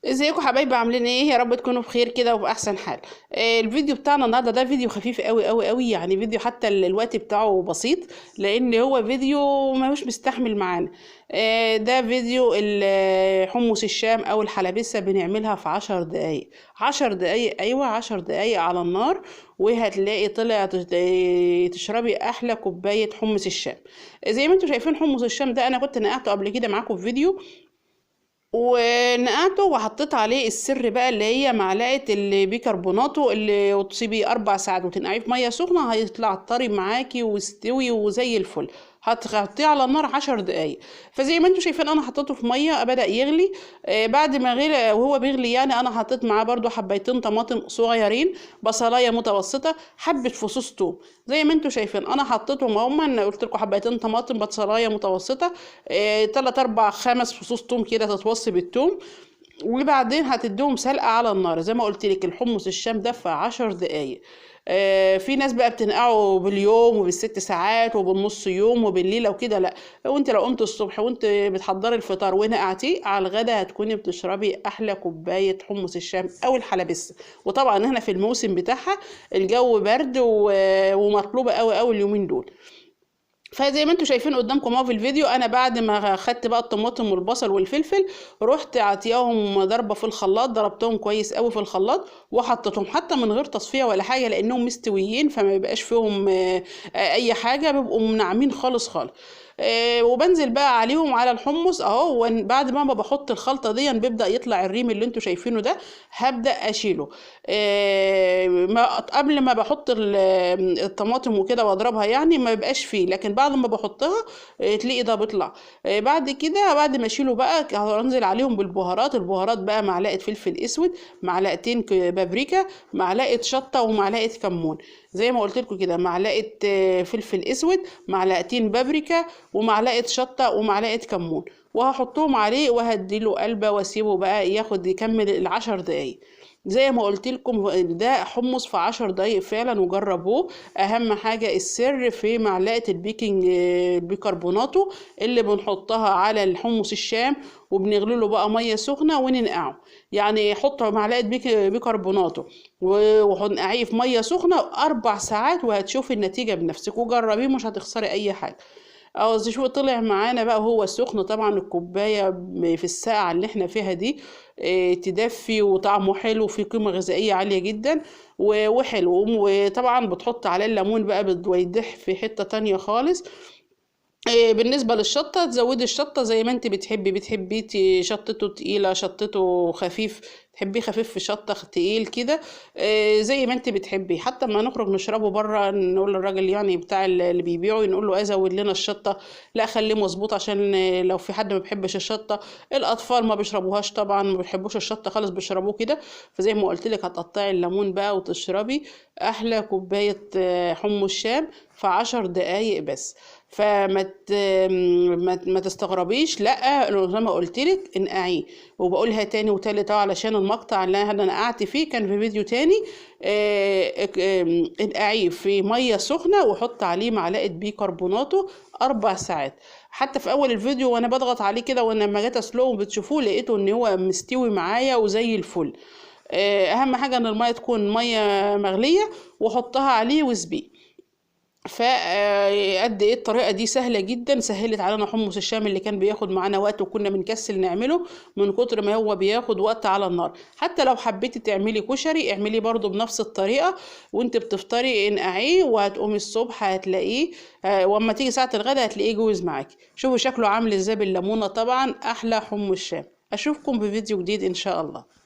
ازيكم حبايبي، عاملين ايه؟ يا رب تكونوا بخير كده وباحسن حال. الفيديو بتاعنا النهارده ده فيديو خفيف قوي قوي قوي، يعني فيديو حتى الوقت بتاعه بسيط، لان هو فيديو ما مش مستحمل معانا. ده فيديو حمص الشام او الحلبسه، بنعملها في 10 دقايق. 10 دقايق، ايوه 10 دقايق على النار، وهتلاقي طلع تشربي احلى كوبايه حمص الشام. زي ما انتم شايفين حمص الشام ده انا كنت نقعته قبل كده معاكم في فيديو، ونقعته وحطيت عليه السر بقى، اللي هي معلقه البيكربوناتو، اللي تسيبيه 4 ساعات وتنقعيه في ميه سخنه هيطلع طري معاكي ويستوي وزي الفل. هتغطيه على النار 10 دقايق. فزي ما انتم شايفين انا حطيته في ميه بدأ يغلي. بعد ما غلي وهو بيغلي يعني انا حطيت معاه برضو حبيتين طماطم صغيرين، بصلايه متوسطه، حبه فصوص توم. زي ما انتم شايفين انا حطيتهم، هم انا قلت لكم حبيتين طماطم، بصلايه متوسطه، 3 4 5 فصوص توم كده تتوصي بالتوم. وبعدين هتديهم سلقة على النار زي ما قلت لك. الحمص الشام ده في 10 دقايق. في ناس بقى بتنقعه باليوم وبال6 ساعات وبالنص يوم وبالليلة وكده، لا. لو قمت الصبح وانت بتحضري الفطار ونقعتيه على الغدا، هتكوني بتشربي احلى كوباية حمص الشام او الحلبسة. وطبعا هنا في الموسم بتاعها، الجو برد ومطلوبة قوي قوي اليومين دول. فزي ما انتم شايفين قدامكم اهو في الفيديو، انا بعد ما خدت بقى الطماطم والبصل والفلفل، رحت عطياهم ضربه في الخلاط، ضربتهم كويس قوي في الخلاط وحطيتهم حتى من غير تصفيه ولا حاجه، لانهم مستويين فما بيبقاش فيهم اي حاجه، بيبقوا منعمين خالص خالص. وبنزل بقى عليهم على الحمص اهو، بعد ما بحط الخلطه دي بيبدا يطلع الريم اللي انتم شايفينه ده، هبدا اشيله. قبل ما بحط الطماطم وكده واضربها يعني ما بيبقاش فيه، لكن بعد ما بحطها تلاقي ده بيطلع. بعد كده بعد ما اشيله بقى هنزل عليهم بالبهارات. البهارات بقى معلقه فلفل اسود، معلقتين بابريكا، معلقه شطه، ومعلقه كمون. زي ما قلت لكم كده، معلقه فلفل اسود، معلقتين بابريكا، ومعلقه شطه، ومعلقه كمون. وهحطهم عليه وهديله قلبه واسيبه بقى يكمل ال10 دقايق. زي ما قلت لكم ده حمص في 10 دقايق فعلا، وجربوه. اهم حاجة السر في معلقة البيكربوناتو اللي بنحطها على الحمص الشام، وبنغلي له بقى مية سخنة وننقعه. يعني حط معلقة بيكربوناتو وهنقعيه في مية سخنة 4 ساعات، وهتشوفي النتيجة بنفسك، وجربيه مش هتخسري اي حاجة. اه شو طلع معانا بقى هو سخن. طبعا الكوباية في الساعة اللي احنا فيها دي تدفي، وطعمه حلو، وفيه قيمة غذائية عالية جدا وحلو. وطبعا بتحط عليه الليمون بقى بيضيح في حتة تانية خالص. بالنسبة للشطة تزودي الشطة زي ما انت بتحبي شطته تقيلة، شطته خفيف، تحبيه خفيف في شطة تقيل كده. زي ما انت بتحبي. حتى ما نخرج نشربه بره نقول للراجل يعني بتاع اللي بيبيعه، نقول له ازود لنا الشطة، لا خليه مظبوط، عشان لو في حد ما بيحبش الشطة. الاطفال ما بيشربوهاش طبعا، ما بيحبوش الشطة خالص، بيشربوه كده. فزي ما قلت لك هتقطعي الليمون بقى وتشربي احلى كوباية حمص شام في 10 دقايق بس. فما ما تستغربيش، لا زي ما قلت لك انقعيه. وبقولها تاني وتالت علشان المقطع اللي انا نقعت فيه كان في فيديو تاني. انقعيه في ميه سخنه وحط عليه معلقه بيكربوناتو 4 ساعات. حتى في اول الفيديو وانا بضغط عليه كده، وانا لما جيت اسلقه بتشوفوه لقيته ان هو مستوي معايا وزي الفل. اهم حاجه ان الميه تكون ميه مغليه، وحطها عليه واسبيه. فقد ايه الطريقه دي سهله جدا، سهلت علينا حمص الشام اللي كان بياخد معانا وقت وكنا بنكسل نعمله من كتر ما هو بياخد وقت على النار. حتى لو حبيتي تعملي كشري اعملي برضو بنفس الطريقه، وانت بتفطري انقعيه، وهتقومي الصبح هتلاقيه واما تيجي ساعه الغداء هتلاقيه جوز معاكي. شوفوا شكله عامل ازاي بالليمونه، طبعا احلى حمص الشام. اشوفكم بفيديو جديد ان شاء الله.